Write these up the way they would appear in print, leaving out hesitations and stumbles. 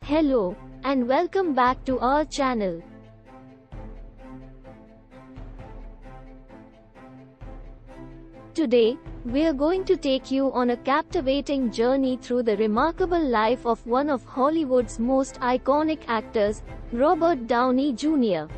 Hello, and welcome back to our channel. Today, we're going to take you on a captivating journey through the remarkable life of one of Hollywood's most iconic actors, Robert Downey Jr.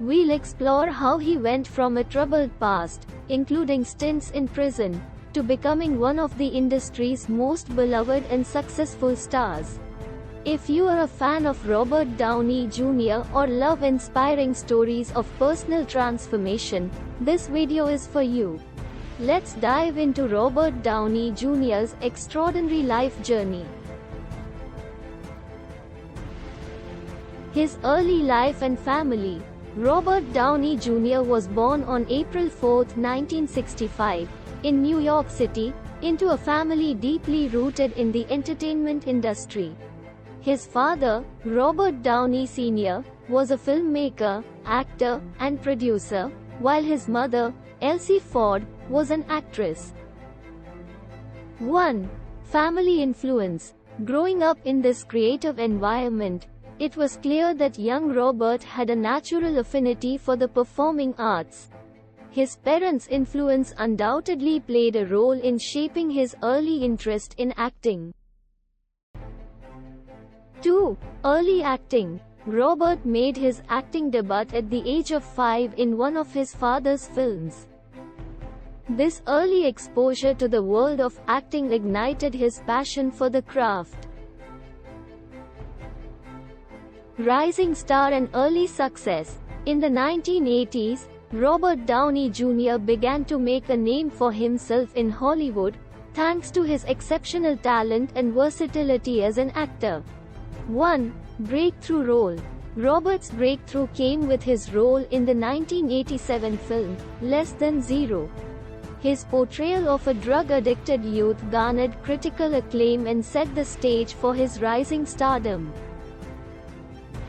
We'll explore how he went from a troubled past, including stints in prison, to becoming one of the industry's most beloved and successful stars. If you are a fan of Robert Downey Jr. or love inspiring stories of personal transformation, this video is for you. Let's dive into Robert Downey Jr.'s extraordinary life journey. His early life and family. Robert Downey Jr. was born on April 4, 1965, in New York City, into a family deeply rooted in the entertainment industry. His father, Robert Downey Sr., was a filmmaker, actor, and producer, while his mother, Elsie Ford, was an actress. 1. Family influence. Growing up in this creative environment, it was clear that young Robert had a natural affinity for the performing arts. His parents' influence undoubtedly played a role in shaping his early interest in acting. 2. Early acting. Robert made his acting debut at the age of 5 in one of his father's films. This early exposure to the world of acting ignited his passion for the craft. Rising star and early success. In the 1980s, Robert Downey Jr. began to make a name for himself in Hollywood, thanks to his exceptional talent and versatility as an actor. 1. Breakthrough role. Robert's breakthrough came with his role in the 1987 film, Less Than Zero. His portrayal of a drug-addicted youth garnered critical acclaim and set the stage for his rising stardom.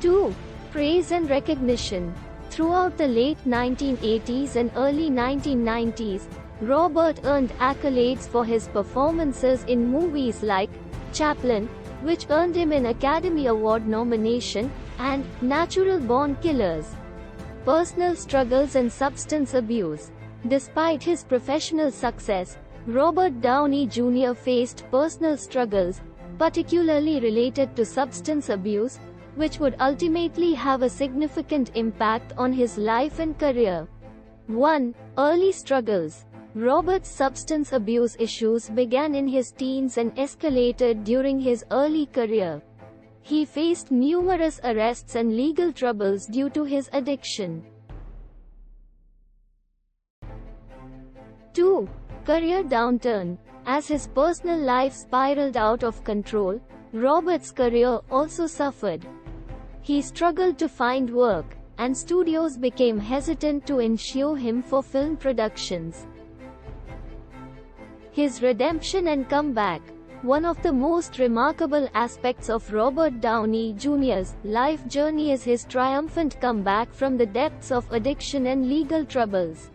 2. Praise and recognition. Throughout the late 1980s and early 1990s, Robert earned accolades for his performances in movies like Chaplin, which earned him an Academy Award nomination, and Natural Born Killers. Personal struggles and substance abuse. Despite his professional success, Robert Downey Jr. faced personal struggles, particularly related to substance abuse, which would ultimately have a significant impact on his life and career. 1. Early struggles. Robert's substance abuse issues began in his teens and escalated during his early career. He faced numerous arrests and legal troubles due to his addiction. 2. Career downturn. As his personal life spiraled out of control, Robert's career also suffered. He struggled to find work, and studios became hesitant to insure him for film productions. His redemption and comeback. One of the most remarkable aspects of Robert Downey Jr.'s life journey is his triumphant comeback from the depths of addiction and legal troubles.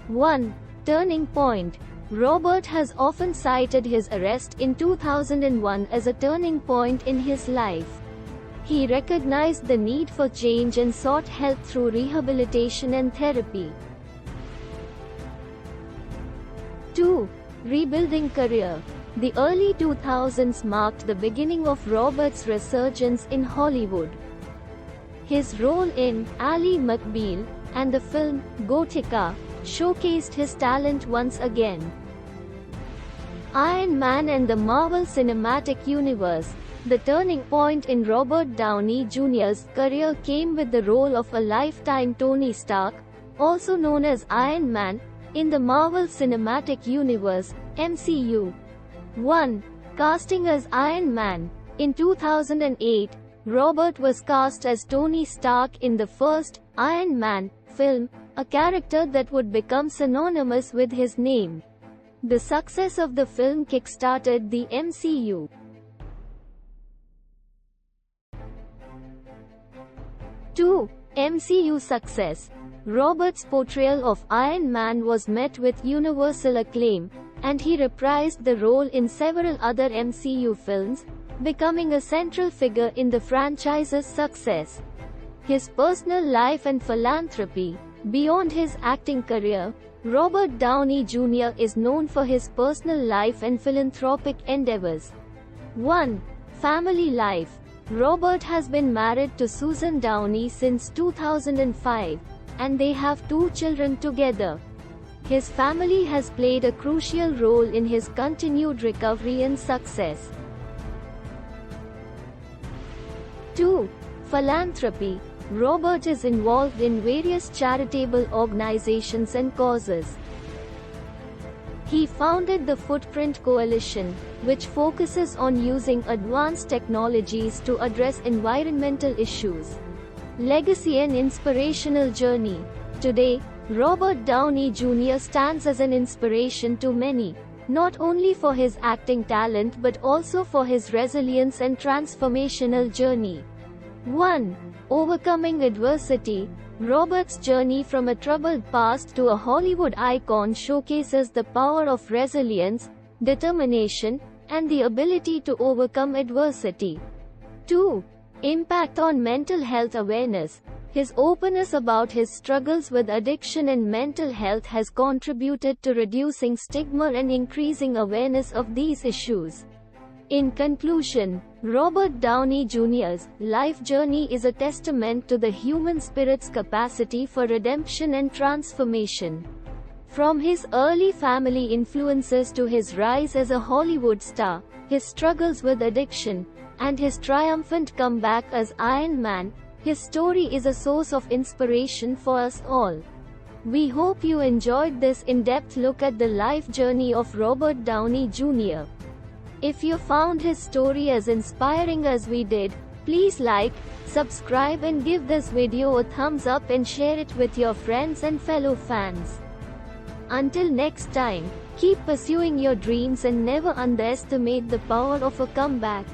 1. Turning point. Robert has often cited his arrest in 2001 as a turning point in his life. He recognized the need for change and sought help through rehabilitation and therapy. 2. Rebuilding career. The early 2000s marked the beginning of Robert's resurgence in Hollywood. His role in Ally McBeal and the film Gotika showcased his talent once again. Iron Man and the Marvel Cinematic Universe. The turning point in Robert Downey Jr.'s career came with the role of a lifetime Tony Stark, also known as Iron Man, in the Marvel Cinematic Universe, MCU. 1. Casting as Iron Man. In 2008, Robert was cast as Tony Stark in the first Iron Man film, a character that would become synonymous with his name. The success of the film kickstarted the MCU. 2. MCU success. Robert's portrayal of Iron Man was met with universal acclaim, and he reprised the role in several other MCU films, becoming a central figure in the franchise's success. His personal life and philanthropy. Beyond his acting career, Robert Downey Jr. is known for his personal life and philanthropic endeavors. 1. Family life. Robert has been married to Susan Downey since 2005, and they have 2 children together. His family has played a crucial role in his continued recovery and success. 2. Philanthropy. Robert is involved in various charitable organizations and causes. He founded the Footprint Coalition, which focuses on using advanced technologies to address environmental issues. Legacy and inspirational journey. Today, Robert Downey Jr. stands as an inspiration to many, not only for his acting talent but also for his resilience and transformational journey. 1. Overcoming adversity. Robert's journey from a troubled past to a Hollywood icon showcases the power of resilience, determination, and the ability to overcome adversity. 2. Impact on mental health awareness. His openness about his struggles with addiction and mental health has contributed to reducing stigma and increasing awareness of these issues. In conclusion, Robert Downey Jr.'s life journey is a testament to the human spirit's capacity for redemption and transformation. From his early family influences to his rise as a Hollywood star, his struggles with addiction, and his triumphant comeback as Iron Man, his story is a source of inspiration for us all. We hope you enjoyed this in-depth look at the life journey of Robert Downey Jr. If you found his story as inspiring as we did, please like, subscribe and give this video a thumbs up and share it with your friends and fellow fans. Until next time, keep pursuing your dreams and never underestimate the power of a comeback.